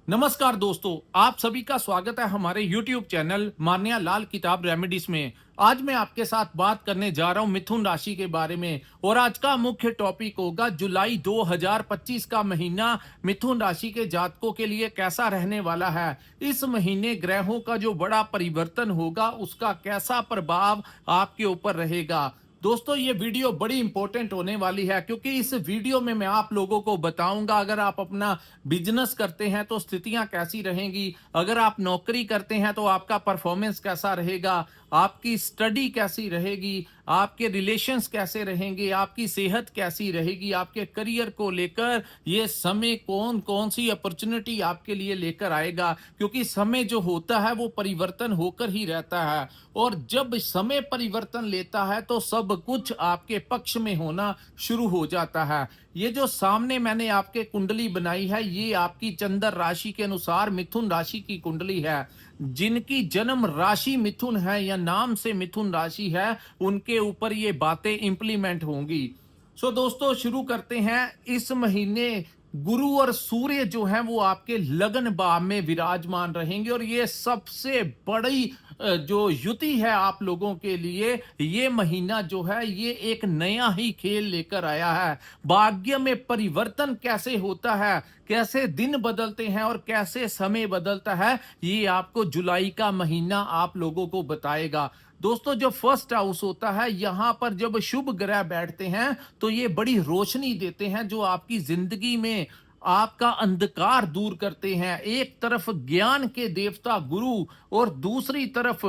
नमस्कार दोस्तों, आप सभी का स्वागत है हमारे YouTube चैनल मान्या लाल किताब रेमेडीज में। आज मैं आपके साथ बात करने जा रहा हूं मिथुन राशि के बारे में और आज का मुख्य टॉपिक होगा जुलाई 2025 का महीना मिथुन राशि के जातकों के लिए कैसा रहने वाला है। इस महीने ग्रहों का जो बड़ा परिवर्तन होगा उसका कैसा प्रभाव आपके ऊपर रहेगा। दोस्तों ये वीडियो बड़ी इंपॉर्टेंट होने वाली है क्योंकि इस वीडियो में मैं आप लोगों को बताऊंगा अगर आप अपना बिजनेस करते हैं तो स्थितियां कैसी रहेंगी, अगर आप नौकरी करते हैं तो आपका परफॉर्मेंस कैसा रहेगा, आपकी स्टडी कैसी रहेगी, आपके रिलेशंस कैसे रहेंगे, आपकी सेहत कैसी रहेगी, आपके करियर को लेकर ये समय कौन कौन सी अपॉर्चुनिटी आपके लिए लेकर आएगा। क्योंकि समय जो होता है वो परिवर्तन होकर ही रहता है और जब समय परिवर्तन लेता है तो सब कुछ आपके पक्ष में होना शुरू हो जाता है। ये जो सामने मैंने आपके कुंडली बनाई है ये आपकी चंद्र राशि के अनुसार मिथुन राशि की कुंडली है। जिनकी जन्म राशि मिथुन है या नाम से मिथुन राशि है उनके ऊपर ये बातें इंप्लीमेंट होंगी। सो दोस्तों शुरू करते हैं। इस महीने गुरु और सूर्य जो है वो आपके लगन भाव में विराजमान रहेंगे और ये सबसे बड़ी जो युति है आप लोगों के लिए। ये महीना जो है ये एक नया ही खेल लेकर आया है। भाग्य में परिवर्तन कैसे होता है, कैसे दिन बदलते हैं और कैसे समय बदलता है, ये आपको जुलाई का महीना आप लोगों को बताएगा। दोस्तों जो फर्स्ट हाउस होता है यहां पर जब शुभ ग्रह बैठते हैं तो ये बड़ी रोशनी देते हैं जो आपकी जिंदगी में आपका अंधकार दूर करते हैं। एक तरफ ज्ञान के देवता गुरु और दूसरी तरफ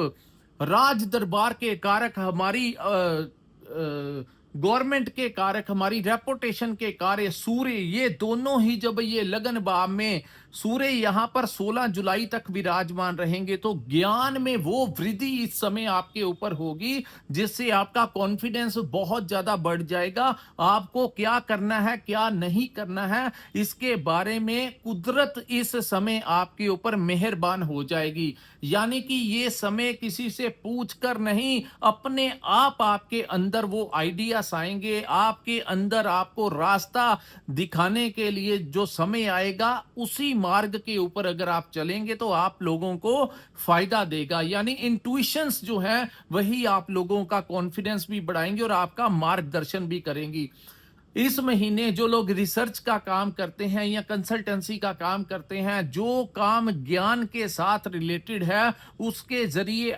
राज दरबार के कारक हमारी गवर्नमेंट के कारक हमारी रेपुटेशन के कार्य सूर्य, ये दोनों ही जब ये लगन भाव में सूर्य यहां पर 16 जुलाई तक विराजमान रहेंगे तो ज्ञान में वो वृद्धि इस समय आपके ऊपर होगी जिससे आपका कॉन्फिडेंस बहुत ज्यादा बढ़ जाएगा। आपको क्या करना है क्या नहीं करना है इसके बारे में कुदरत इस समय आपके ऊपर मेहरबान हो जाएगी। यानी कि ये समय किसी से पूछ कर नहीं, अपने आप आपके अंदर वो आइडियाज आएंगे, आपके अंदर आपको रास्ता दिखाने के लिए जो समय आएगा उसी मार्ग के ऊपर अगर आप चलेंगे तो आप लोगों को फायदा देगा। यानी इंट्यूशंस जो है वही आप लोगों का कॉन्फिडेंस भी बढ़ाएंगे और आपका मार्गदर्शन भी करेंगी। इस महीने जो लोग रिसर्च का काम करते हैं या कंसल्टेंसी का काम करते हैं, जो काम ज्ञान के साथ रिलेटेड है उसके जरिए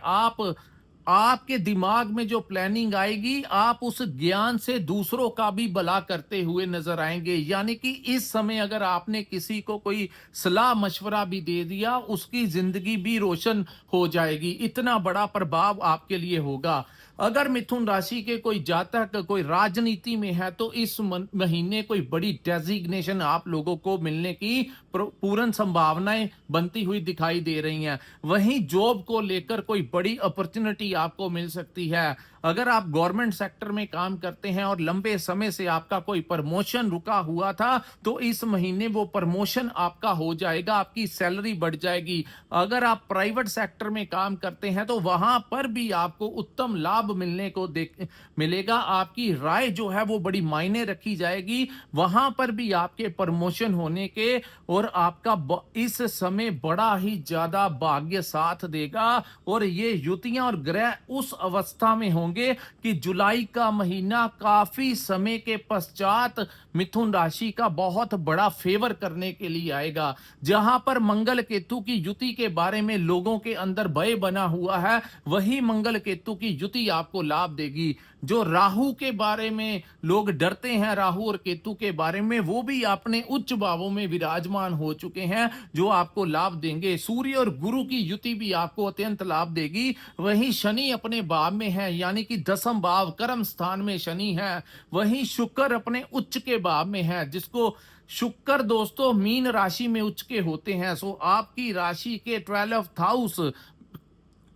आपके दिमाग में जो प्लानिंग आएगी आप उस ज्ञान से दूसरों का भी भला करते हुए नजर आएंगे। यानी कि इस समय अगर आपने किसी को कोई सलाह मशवरा भी दे दिया उसकी जिंदगी भी रोशन हो जाएगी। इतना बड़ा प्रभाव आपके लिए होगा। अगर मिथुन राशि के कोई जातक कोई राजनीति में है तो इस महीने कोई बड़ी डेजिग्नेशन आप लोगों को मिलने की पूर्ण संभावनाएं बनती हुई दिखाई दे रही हैं। वहीं जॉब को लेकर कोई बड़ी अपॉर्चुनिटी आपको मिल सकती है। अगर आप गवर्नमेंट सेक्टर में काम करते हैं और लंबे समय से आपका कोई प्रमोशन रुका हुआ था तो इस महीने वो प्रमोशन आपका हो जाएगा, आपकी सैलरी बढ़ जाएगी। अगर आप प्राइवेट सेक्टर में काम करते हैं तो वहां पर भी आपको उत्तम लाभ मिलने को मिलेगा। आपकी राय जो है वो बड़ी मायने रखी जाएगी, वहां पर भी आपके प्रमोशन होने के और आपका इस समय बड़ा ही ज्यादा भाग्य साथ देगा। और ये युतियां और ग्रह उस अवस्था में होंगे कि जुलाई का महीना काफी समय के पश्चात मिथुन राशि का बहुत बड़ा फेवर करने के लिए आएगा। जहां पर मंगल केतु की युति के बारे में लोगों के अंदर भय बना हुआ है वही मंगल केतु की युति आपको लाभ देगी। जो राहु के बारे में लोग डरते हैं, राहु और केतु के बारे में, वो भी अपने उच्च भावों में विराजमान हो चुके हैं जो आपको लाभ देंगे। सूर्य और गुरु की युति भी आपको अत्यंत लाभ देगी। वहीं शनि अपने भाव में है यानी कि दसम भाव कर्म स्थान में शनि है। वहीं शुक्र अपने उच्च के भाव में है, जिसको शुक्र दोस्तों मीन राशि में उच्च के होते हैं। सो आपकी राशि के 12th हाउस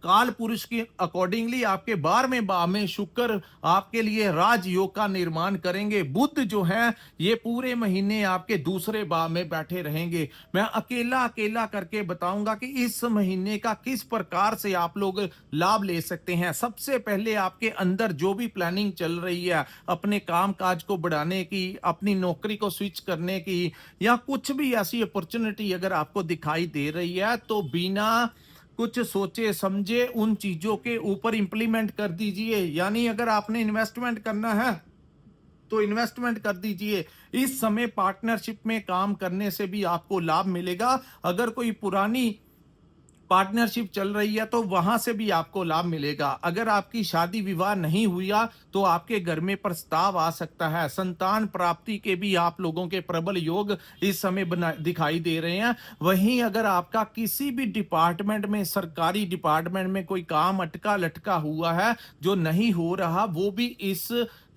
काल पुरुष के अकॉर्डिंगली आपके 12वें भाव में शुक्र आपके लिए राजयोग का निर्माण करेंगे। बुध जो है ये पूरे महीने आपके दूसरे भाव में बैठे रहेंगे। मैं अकेला अकेला करके बताऊंगा कि इस महीने का किस प्रकार से आप लोग लाभ ले सकते हैं। सबसे पहले आपके अंदर जो भी प्लानिंग चल रही है अपने काम काज को बढ़ाने की, अपनी नौकरी को स्विच करने की, या कुछ भी ऐसी अपॉर्चुनिटी अगर आपको दिखाई दे रही है तो बिना कुछ सोचे समझे उन चीजों के ऊपर इंप्लीमेंट कर दीजिए। यानी अगर आपने इन्वेस्टमेंट करना है तो इन्वेस्टमेंट कर दीजिए। इस समय पार्टनरशिप में काम करने से भी आपको लाभ मिलेगा। अगर कोई पुरानी पार्टनरशिप चल रही है तो वहां से भी आपको लाभ मिलेगा। अगर आपकी शादी विवाह नहीं हुआ तो आपके घर में प्रस्ताव आ सकता है। संतान प्राप्ति के भी आप लोगों के प्रबल योग इस समय दिखाई दे रहे हैं। वहीं अगर आपका किसी भी डिपार्टमेंट में, सरकारी डिपार्टमेंट में कोई काम अटका लटका हुआ है जो नहीं हो रहा, वो भी इस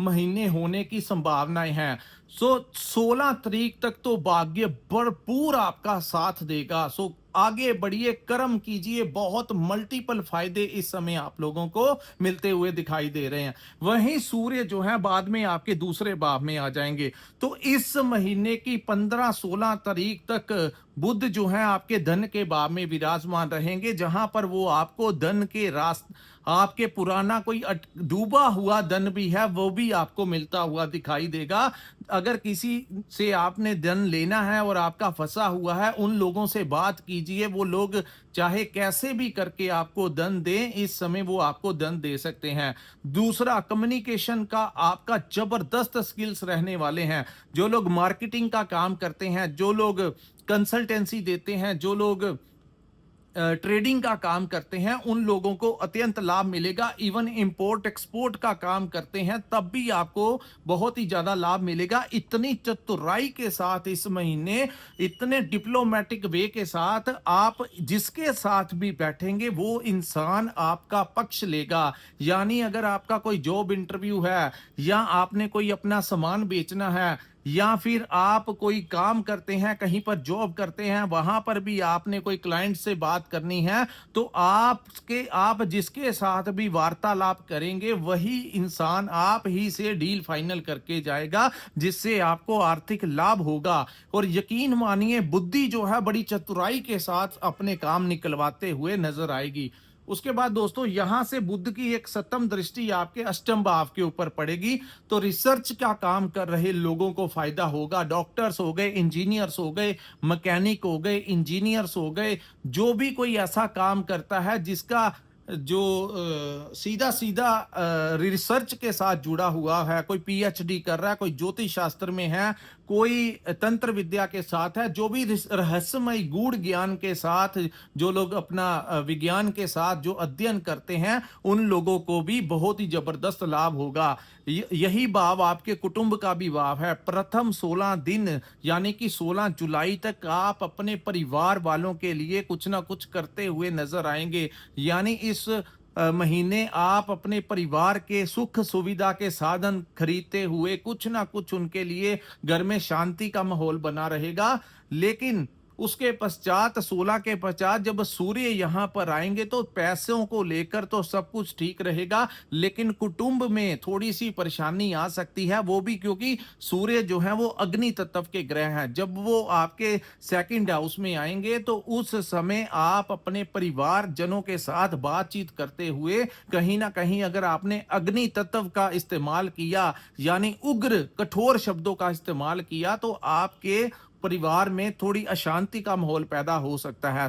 महीने होने की संभावनाएं हैं। 16 तारीख तक तो भाग्य भरपूर आपका साथ देगा। आगे बढ़िए, कर्म कीजिए, बहुत मल्टीपल फायदे इस समय आप लोगों को मिलते हुए दिखाई दे रहे हैं। वहीं सूर्य जो है बाद में आपके दूसरे भाव में आ जाएंगे। तो इस महीने की 15-16 तारीख तक बुध जो है आपके धन के भाव में विराजमान रहेंगे, जहां पर वो आपको धन के आपके पुराना कोई डूबा हुआ धन भी है वो भी आपको मिलता हुआ दिखाई देगा। अगर किसी से आपने धन लेना है और आपका फंसा हुआ है, उन लोगों से बात कीजिए। वो लोग चाहे कैसे भी करके आपको धन दें, इस समय वो आपको धन दे सकते हैं। दूसरा, कम्युनिकेशन का आपका जबरदस्त स्किल्स रहने वाले हैं। जो लोग मार्केटिंग का काम करते हैं, जो लोग कंसल्टेंसी देते हैं, जो लोग ट्रेडिंग का काम करते हैं, उन लोगों को अत्यंत लाभ मिलेगा। इवन इंपोर्ट एक्सपोर्ट का काम करते हैं तब भी आपको बहुत ही ज्यादा लाभ मिलेगा। इतनी चतुराई के साथ इस महीने, इतने डिप्लोमेटिक वे के साथ आप जिसके साथ भी बैठेंगे वो इंसान आपका पक्ष लेगा। यानी अगर आपका कोई जॉब इंटरव्यू है, या आपने कोई अपना सामान बेचना है, या फिर आप कोई काम करते हैं, कहीं पर जॉब करते हैं, वहां पर भी आपने कोई क्लाइंट से बात करनी है, तो आप जिसके साथ भी वार्तालाप करेंगे वही इंसान आप ही से डील फाइनल करके जाएगा, जिससे आपको आर्थिक लाभ होगा। और यकीन मानिए, बुद्धि जो है बड़ी चतुराई के साथ अपने काम निकलवाते हुए नजर आएगी। उसके बाद दोस्तों, यहां से बुध की एक सप्तम दृष्टि आपके अष्टम भाव के ऊपर पड़ेगी, तो रिसर्च का काम कर रहे लोगों को फायदा होगा। डॉक्टर्स हो गए, इंजीनियर्स हो गए, मैकेनिक हो गए, इंजीनियर्स हो गए, जो भी कोई ऐसा काम करता है जिसका जो सीधा सीधा रिसर्च के साथ जुड़ा हुआ है, कोई पीएचडी कर रहा है, कोई ज्योतिष शास्त्र में है, कोई तंत्र विद्या के साथ है, जो भी रहस्यमय गूढ़ ज्ञान के साथ जो लोग अपना विज्ञान के साथ जो अध्ययन करते हैं, उन लोगों को भी बहुत ही जबरदस्त लाभ होगा। यही भाव आपके कुटुंब का भी भाव है। प्रथम 16 दिन यानी कि 16 जुलाई तक आप अपने परिवार वालों के लिए कुछ ना कुछ करते हुए नजर आएंगे। यानी इस महीने आप अपने परिवार के सुख सुविधा के साधन खरीदते हुए कुछ ना कुछ उनके लिए घर में शांति का माहौल बना रहेगा। लेकिन उसके पश्चात 16 के पश्चात जब सूर्य यहाँ पर आएंगे तो पैसों को लेकर तो सब कुछ ठीक रहेगा, लेकिन कुटुंब में थोड़ी सी परेशानी आ सकती है। वो भी क्योंकि सूर्य जो है वो अग्नि तत्व के ग्रह हैं। जब वो आपके सेकंड हाउस में आएंगे तो उस समय आप अपने परिवार जनों के साथ बातचीत करते हुए कहीं ना कहीं अगर आपने अग्नि तत्व का इस्तेमाल किया, यानी उग्र कठोर शब्दों का इस्तेमाल किया, तो आपके परिवार में थोड़ी अशांति का माहौल पैदा हो सकता है।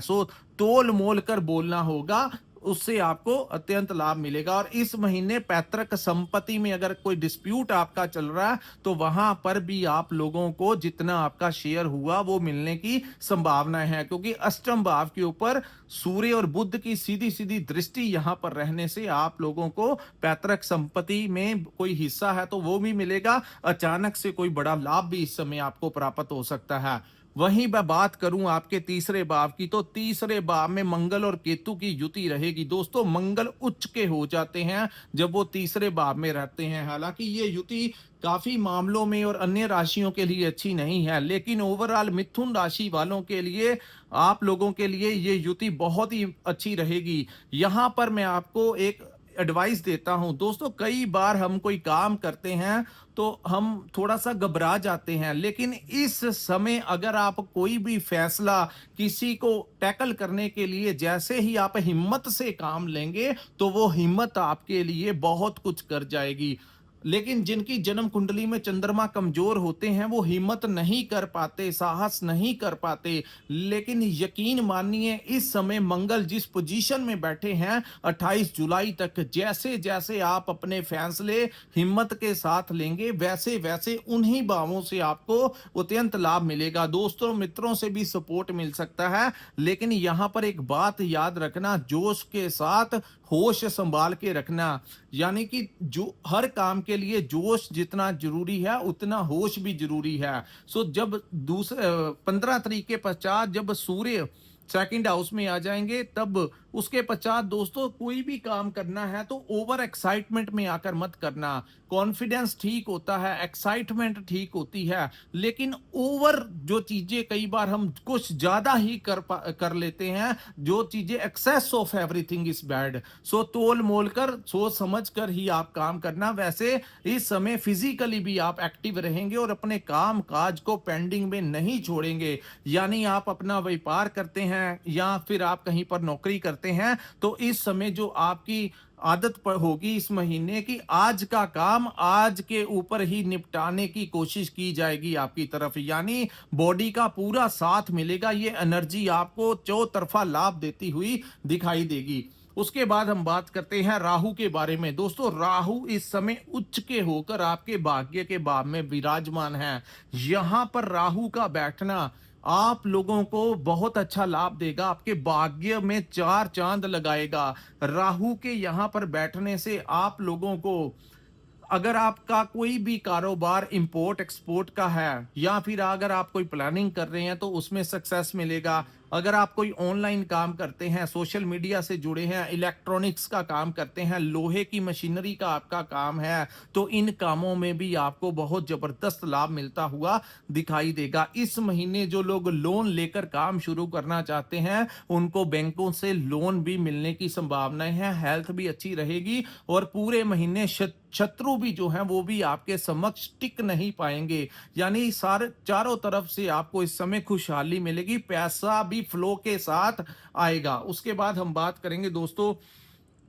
तोल मोल कर बोलना होगा, उससे आपको अत्यंत लाभ मिलेगा। और इस महीने पैतृक संपत्ति में अगर कोई डिस्प्यूट आपका चल रहा है तो वहां पर भी आप लोगों को जितना आपका शेयर हुआ वो मिलने की संभावना है, क्योंकि अष्टम भाव के ऊपर सूर्य और बुध की सीधी सीधी दृष्टि यहां पर रहने से आप लोगों को पैतृक संपत्ति में कोई हिस्सा है तो वो भी मिलेगा। अचानक से कोई बड़ा लाभ भी इस समय आपको प्राप्त हो सकता है। वहीं मैं बात करूं आपके तीसरे भाव की, तो तीसरे भाव में मंगल और केतु की युति रहेगी। दोस्तों मंगल उच्च के हो जाते हैं जब वो तीसरे भाव में रहते हैं। हालांकि ये युति काफी मामलों में और अन्य राशियों के लिए अच्छी नहीं है, लेकिन ओवरऑल मिथुन राशि वालों के लिए, आप लोगों के लिए ये युति बहुत ही अच्छी रहेगी। यहां पर मैं आपको एक एडवाइस देता हूं दोस्तों, कई बार हम कोई काम करते हैं तो हम थोड़ा सा घबरा जाते हैं, लेकिन इस समय अगर आप कोई भी फैसला किसी को टैकल करने के लिए जैसे ही आप हिम्मत से काम लेंगे तो वो हिम्मत आपके लिए बहुत कुछ कर जाएगी। लेकिन जिनकी जन्म कुंडली में चंद्रमा कमजोर होते हैं वो हिम्मत नहीं कर पाते, साहस नहीं कर पाते। लेकिन यकीन मानिए इस समय मंगल जिस पोजीशन में बैठे हैं 28 जुलाई तक, जैसे जैसे आप अपने फैसले हिम्मत के साथ लेंगे वैसे वैसे उन्हीं भावों से आपको अत्यंत लाभ मिलेगा। दोस्तों मित्रों से भी सपोर्ट मिल सकता है, लेकिन यहां पर एक बात याद रखना, जोश के साथ होश संभाल के रखना। यानी कि जो हर काम के लिए जोश जितना जरूरी है उतना होश भी जरूरी है। सो जब दूसरे 15 तारीख के पश्चात जब सूर्य सेकंड हाउस में आ जाएंगे, तब उसके पश्चात दोस्तों कोई भी काम करना है तो ओवर एक्साइटमेंट में आकर मत करना। कॉन्फिडेंस ठीक होता है, एक्साइटमेंट ठीक होती है, लेकिन ओवर जो चीजें कई बार हम कुछ ज्यादा ही कर लेते हैं, जो चीजें excess of everything is bad. So तोल मोल कर सोच समझ कर ही आप काम करना। वैसे इस समय फिजिकली भी आप एक्टिव रहेंगे और अपने काम काज को पेंडिंग में नहीं छोड़ेंगे। यानी आप अपना व्यापार करते हैं या फिर आप कहीं पर नौकरी करते हैं, तो इस समय जो आपकी आदत पर होगी इस महीने की, आज का काम आज के ऊपर ही निपटाने की कोशिश की जाएगी आपकी तरफ। यानी बॉडी का पूरा साथ मिलेगा, ये एनर्जी आपको चौतरफा लाभ देती हुई दिखाई देगी। उसके बाद हम बात करते हैं राहु के बारे में। दोस्तों राहु इस समय उच्च के होकर आपके भाग्य के भाव में विराजमान है। यहां पर राहु का बैठना आप लोगों को बहुत अच्छा लाभ देगा, आपके भाग्य में चार चांद लगाएगा। राहु के यहां पर बैठने से आप लोगों को, अगर आपका कोई भी कारोबार इंपोर्ट एक्सपोर्ट का है या फिर अगर आप कोई प्लानिंग कर रहे हैं तो उसमें सक्सेस मिलेगा। अगर आप कोई ऑनलाइन काम करते हैं, सोशल मीडिया से जुड़े हैं, इलेक्ट्रॉनिक्स का काम करते हैं, लोहे की मशीनरी का आपका काम है, तो इन कामों में भी आपको बहुत जबरदस्त लाभ मिलता हुआ दिखाई देगा। इस महीने जो लोग लोन लेकर काम शुरू करना चाहते हैं उनको बैंकों से लोन भी मिलने की संभावनाएं हैं। हेल्थ भी अच्छी रहेगी और पूरे महीने शत्रु भी जो हैं वो भी आपके समक्ष टिक नहीं पाएंगे। यानी सारे चारों तरफ से आपको इस समय खुशहाली मिलेगी, पैसा भी फ्लो के साथ आएगा। उसके बाद हम बात करेंगे दोस्तों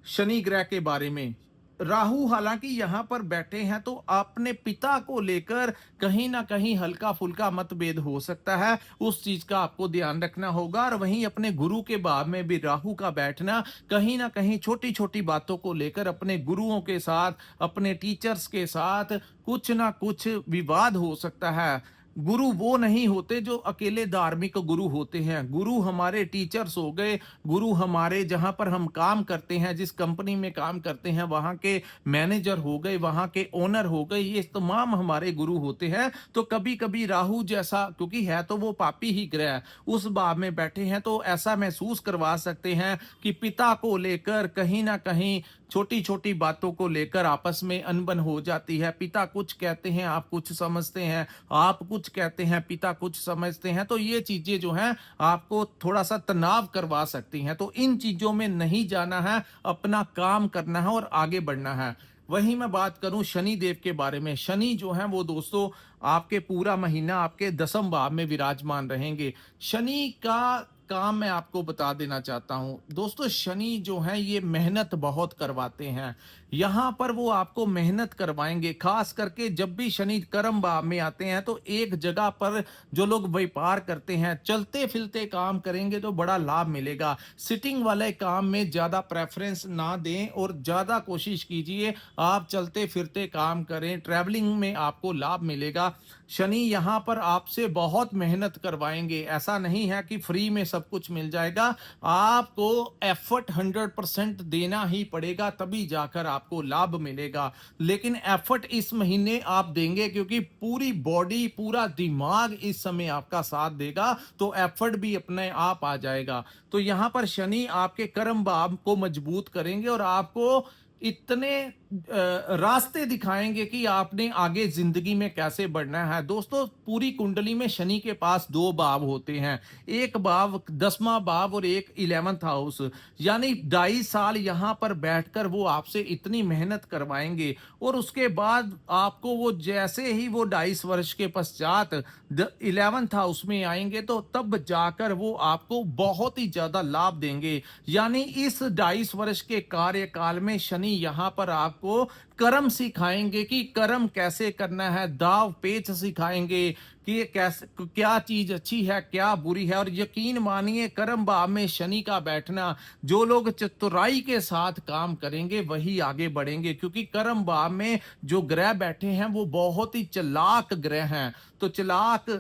शनि ग्रह के बारे में। राहु हालांकि यहां पर बैठे हैं तो अपने पिता को लेकर कहीं ना कहीं हल्का फुल्का मतभेद हो सकता है, उस चीज का आपको ध्यान रखना होगा। और वहीं अपने गुरु के भाव में भी राहु का बैठना कहीं ना कहीं छोटी छोटी बातों को लेकर अपने गुरुओं के साथ, अपने टीचर्स के साथ कुछ ना कुछ विवाद हो सकता है। गुरु वो नहीं होते जो अकेले धार्मिक गुरु होते हैं। गुरु हमारे टीचर्स हो गए, गुरु हमारे जहां पर हम काम करते हैं, जिस कंपनी में काम करते हैं वहां के मैनेजर हो गए, वहां के ओनर हो गए, ये तमाम हमारे गुरु होते हैं। तो कभी कभी राहु जैसा, क्योंकि है तो वो पापी ही ग्रह, उस भाव में बैठे हैं तो ऐसा महसूस करवा सकते हैं कि पिता को लेकर कहीं ना कहीं छोटी छोटी बातों को लेकर आपस में अनबन हो जाती है। पिता कुछ कहते हैं आप कुछ समझते हैं, आप कुछ कहते हैं पिता कुछ समझते हैं, तो ये चीजें जो हैं आपको थोड़ा सा तनाव करवा सकती हैं। तो इन चीजों में नहीं जाना है, अपना काम करना है और आगे बढ़ना है। वहीं मैं बात करूं शनि देव के बारे में। शनि जो है वो दोस्तों आपके पूरा महीना आपके दसम भाव में विराजमान रहेंगे। शनि का काम मैं आपको बता देना चाहता हूं दोस्तों, शनि जो है ये मेहनत बहुत करवाते हैं। यहां पर वो आपको मेहनत करवाएंगे, खास करके जब भी शनि कर्म भाव में आते हैं तो एक जगह पर जो लोग व्यापार करते हैं चलते फिरते काम करेंगे तो बड़ा लाभ मिलेगा। सिटिंग वाले काम में ज्यादा प्रेफरेंस ना दें और ज्यादा कोशिश कीजिए आप चलते फिरते काम करें, ट्रैवलिंग में आपको लाभ मिलेगा। रहेगा। शनि यहाँ पर आपसे बहुत मेहनत करवाएंगे, ऐसा नहीं है कि फ्री में सब कुछ मिल जाएगा। आपको एफर्ट 100% देना ही पड़ेगा, तभी जाकर आपको लाभ मिलेगा। लेकिन एफर्ट इस महीने आप देंगे क्योंकि पूरी बॉडी, पूरा दिमाग इस समय आपका साथ देगा, तो एफर्ट भी अपने आप आ जाएगा। तो यहाँ पर शनि आपके कर्म भाव को मजबूत करेंगे और आपको इतने रास्ते दिखाएंगे कि आपने आगे जिंदगी में कैसे बढ़ना है। दोस्तों, पूरी कुंडली में शनि के पास दो भाव होते हैं, एक भाव 10वां भाव और एक 11th हाउस। यानी 2.5 साल यहाँ पर बैठकर वो आपसे इतनी मेहनत करवाएंगे और उसके बाद आपको वो, जैसे ही वो 2.5 वर्ष के पश्चात 11th हाउस में आएंगे, तो तब जाकर वो आपको बहुत ही ज्यादा लाभ देंगे। यानी इस 2.5 वर्ष के कार्यकाल में शनि यहाँ पर आपको कर्म सिखाएंगे कि कर्म कैसे करना है, दाव पेच सिखाएंगे कि ये कैसे, क्या चीज अच्छी है क्या बुरी है। और यकीन मानिए, कर्म भाव में शनि का बैठना, जो लोग चतुराई के साथ काम करेंगे वही आगे बढ़ेंगे, क्योंकि कर्म भाव में जो ग्रह बैठे हैं वो बहुत ही चालाक ग्रह हैं। तो चालाक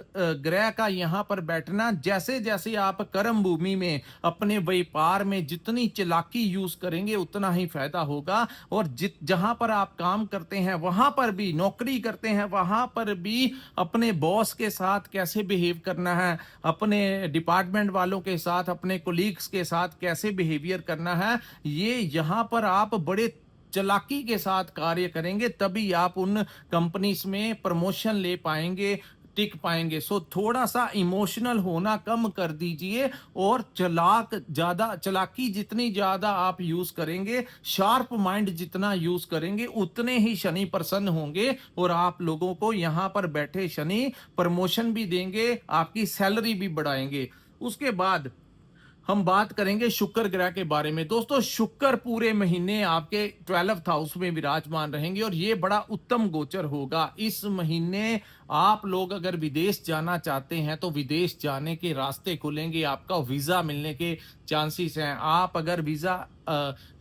ग्रह का यहाँ पर बैठना, जैसे जैसे आप कर्म भूमि में अपने व्यापार में जितनी चालाकी यूज करेंगे उतना ही फायदा होगा। और जहां पर आप काम करते हैं, वहां पर भी, नौकरी करते हैं वहां पर भी अपने बॉस के साथ कैसे बिहेव करना है, अपने डिपार्टमेंट वालों के साथ, अपने कोलीग्स के साथ कैसे बिहेवियर करना है, ये यहाँ पर आप बड़े चालाकी के साथ कार्य करेंगे, तभी आप उन कंपनीज में प्रमोशन ले पाएंगे, टिक पाएंगे। सो थोड़ा सा इमोशनल होना कम कर दीजिए और चालाकी जितनी ज्यादा आप यूज करेंगे, शार्प माइंड जितना यूज करेंगे, उतने ही शनि प्रसन्न होंगे और आप लोगों को यहाँ पर बैठे शनि प्रमोशन भी देंगे, आपकी सैलरी भी बढ़ाएंगे। उसके बाद हम बात करेंगे शुक्र ग्रह के बारे में। दोस्तों, शुक्र पूरे महीने आपके 12th हाउस में विराजमान रहेंगे और ये बड़ा उत्तम गोचर होगा। इस महीने आप लोग अगर विदेश जाना चाहते हैं तो विदेश जाने के रास्ते खुलेंगे, आपका वीजा मिलने के चांसेस हैं। आप अगर वीजा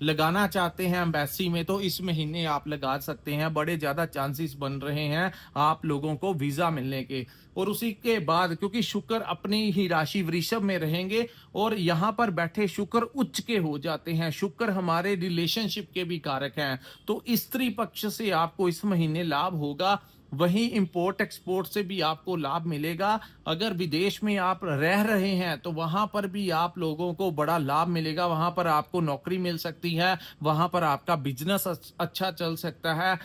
लगाना चाहते हैं एम्बेसी में, तो इस महीने आप लगा सकते हैं, बड़े ज्यादा चांसेस बन रहे हैं आप लोगों को वीजा मिलने के। और उसी के बाद, क्योंकि शुक्र अपनी ही राशि वृषभ में रहेंगे और यहाँ पर बैठे शुक्र उच्च के हो जाते हैं। शुक्र हमारे रिलेशनशिप के भी कारक हैं, तो स्त्री पक्ष से आपको इस महीने लाभ होगा। वहीं इंपोर्ट एक्सपोर्ट से भी आपको लाभ मिलेगा। अगर विदेश में आप रह रहे हैं तो वहां पर भी आप लोगों को बड़ा लाभ मिलेगा, वहां पर आपको नौकरी मिल सकती है, वहां पर आपका बिजनेस अच्छा चल सकता है।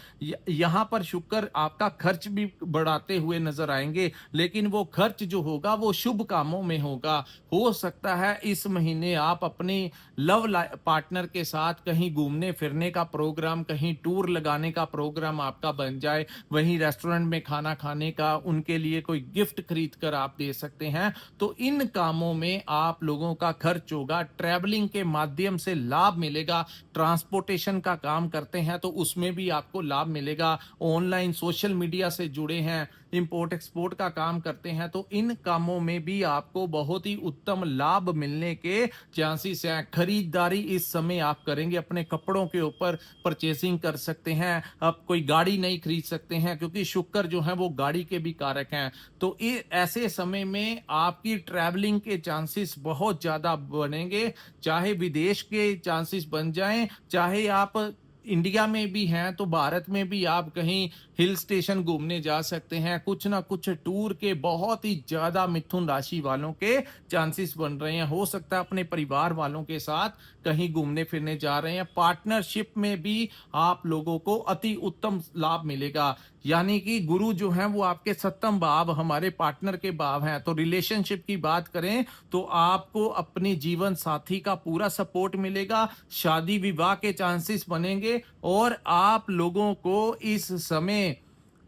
यहाँ पर शुक्र आपका खर्च भी बढ़ाते हुए नजर आएंगे, लेकिन वो खर्च जो होगा वो शुभ कामों में होगा। हो सकता है इस महीने आप अपनी लव पार्टनर के साथ कहीं घूमने फिरने का प्रोग्राम, कहीं टूर लगाने का प्रोग्राम आपका बन जाए, वहीं रेस्टोरेंट में खाना खाने का, उनके लिए कोई गिफ्ट खरीद कर आप दे सकते हैं। तो इन कामों में आप लोगों का खर्च होगा, ट्रैवलिंग के माध्यम से लाभ मिलेगा। ट्रांसपोर्टेशन का काम करते हैं तो उसमें भी आपको लाभ मिलेगा। ऑनलाइन सोशल मीडिया से जुड़े हैं, इंपोर्ट एक्सपोर्ट का काम करते हैं, तो इन कामों में भी आपको बहुत ही उत्तम लाभ मिलने के चांसेस हैं। खरीदारी इस समय आप करेंगे, अपने कपड़ों के ऊपर परचेसिंग कर सकते हैं। आप कोई गाड़ी नहीं खरीद सकते हैं क्योंकि शुक्र जो है वो गाड़ी के भी कारक हैं। तो ऐसे समय में आपकी ट्रैवलिंग के चांसेस बहुत ज्यादा बनेंगे, चाहे विदेश के चांसेस बन जाएं, चाहे आप इंडिया में भी हैं तो भारत में भी आप कहीं हिल स्टेशन घूमने जा सकते हैं। कुछ ना कुछ टूर के बहुत ही ज्यादा मिथुन राशि वालों के चांसेस बन रहे हैं। हो सकता है अपने परिवार वालों के साथ कहीं घूमने फिरने जा रहे हैं। पार्टनरशिप में भी आप लोगों को अति उत्तम लाभ मिलेगा। यानी कि गुरु जो हैं वो आपके 7th भाव, हमारे पार्टनर के भाव हैं। तो रिलेशनशिप की बात करें तो आपको अपने जीवन साथी का पूरा सपोर्ट मिलेगा, शादी विवाह के चांसेस बनेंगे और आप लोगों को इस समय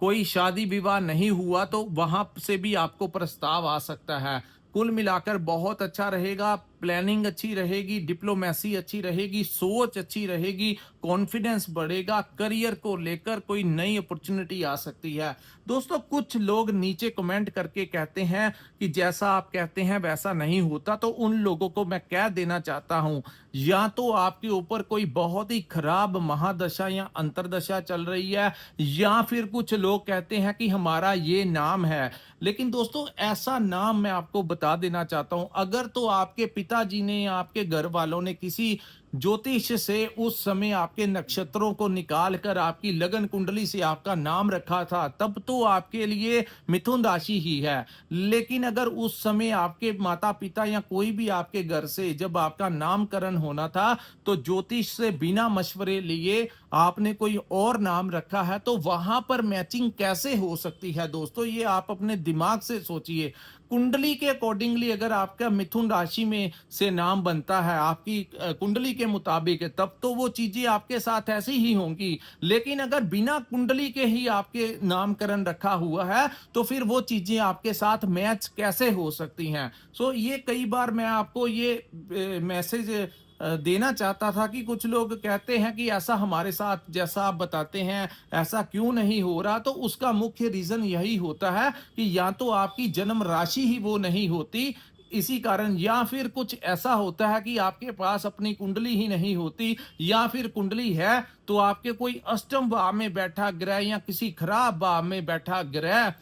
कोई शादी विवाह नहीं हुआ तो वहां से भी आपको प्रस्ताव आ सकता है। कुल मिलाकर बहुत अच्छा रहेगा। प्लानिंग अच्छी रहेगी, डिप्लोमेसी अच्छी रहेगी, सोच अच्छी रहेगी, कॉन्फिडेंस बढ़ेगा, करियर को लेकर कोई नई अपॉर्चुनिटी आ सकती है। दोस्तों कुछ लोग नीचे कमेंट करके कहते हैं कि जैसा आप कहते हैं वैसा नहीं होता, तो उन लोगों को मैं कह देना चाहता हूं, या तो आपके ऊपर कोई बहुत ही खराब महादशा या अंतरदशा चल रही है, या फिर कुछ लोग कहते हैं कि हमारा ये नाम है। लेकिन दोस्तों ऐसा नाम मैं आपको बता देना चाहता हूं, अगर तो आपके पिताजी ने या आपके घर वालों ने किसी ज्योतिष से उस समय आपके नक्षत्रों को निकाल कर आपकी लगन कुंडली से आपका नाम रखा था, तब तो आपके लिए मिथुन राशि ही है। लेकिन अगर उस समय आपके माता पिता या कोई भी आपके घर से जब आपका नामकरण होना था, तो ज्योतिष से बिना मशवरे लिए आपने कोई और नाम रखा है, तो वहां पर मैचिंग कैसे हो सकती है दोस्तों, ये आप अपने दिमाग से सोचिए। कुंडली के अकॉर्डिंगली अगर आपका मिथुन राशि में से नाम बनता है आपकी कुंडली के मुताबिक, तब तो वो चीजें आपके साथ ऐसी ही होंगी। लेकिन अगर बिना कुंडली के ही आपके नामकरण रखा हुआ है, तो फिर वो चीजें आपके साथ मैच कैसे हो सकती हैं। सो ये कई बार मैं आपको ये मैसेज देना चाहता था कि कुछ लोग कहते हैं कि ऐसा हमारे साथ जैसा आप बताते हैं ऐसा क्यों नहीं हो रहा, तो उसका मुख्य रीजन यही होता है कि या तो आपकी जन्म राशि ही वो नहीं होती, इसी कारण, या फिर कुछ ऐसा होता है कि आपके पास अपनी कुंडली ही नहीं होती, या फिर कुंडली है तो आपके कोई अष्टम भाव में बैठा ग्रह या किसी खराब भाव में बैठा ग्रह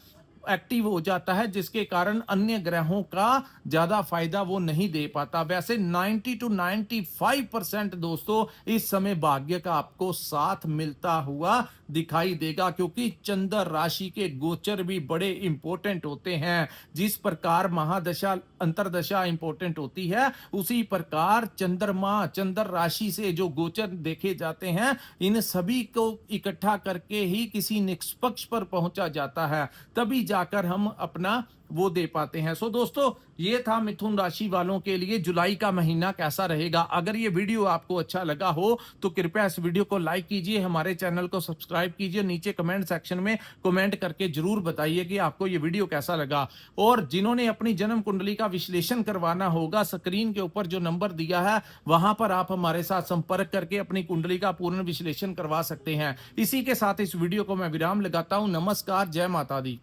एक्टिव हो जाता है, जिसके कारण अन्य ग्रहों का ज्यादा फायदा वो नहीं दे पाता। वैसे 90 to 95% दोस्तों इस समय भाग्य का आपको साथ मिलता हुआ दिखाई देगा, क्योंकि चंद्र राशि के गोचर भी बड़े इंपॉर्टेंट होते हैं। जिस प्रकार महादशा अंतरदशा इंपॉर्टेंट होती है, उसी प्रकार चंद्रमा चंद्र राशि से जो गोचर देखे जाते हैं, इन सभी को इकट्ठा करके ही किसी निष्पक्ष पर पहुंचा जाता है, तभी जाकर हम अपना वो दे पाते हैं। सो दोस्तों ये था मिथुन राशि वालों के लिए जुलाई का महीना कैसा रहेगा। अगर ये वीडियो आपको अच्छा लगा हो तो कृपया इस वीडियो को लाइक कीजिए, हमारे चैनल को सब्सक्राइब कीजिए, नीचे कमेंट सेक्शन में कमेंट करके जरूर बताइए कि आपको ये वीडियो कैसा लगा। और जिन्होंने अपनी जन्म कुंडली का विश्लेषण करवाना होगा, स्क्रीन के ऊपर जो नंबर दिया है वहां पर आप हमारे साथ संपर्क करके अपनी कुंडली का पूर्ण विश्लेषण करवा सकते हैं। इसी के साथ इस वीडियो को मैं विराम लगाता हूं। नमस्कार, जय माता दी।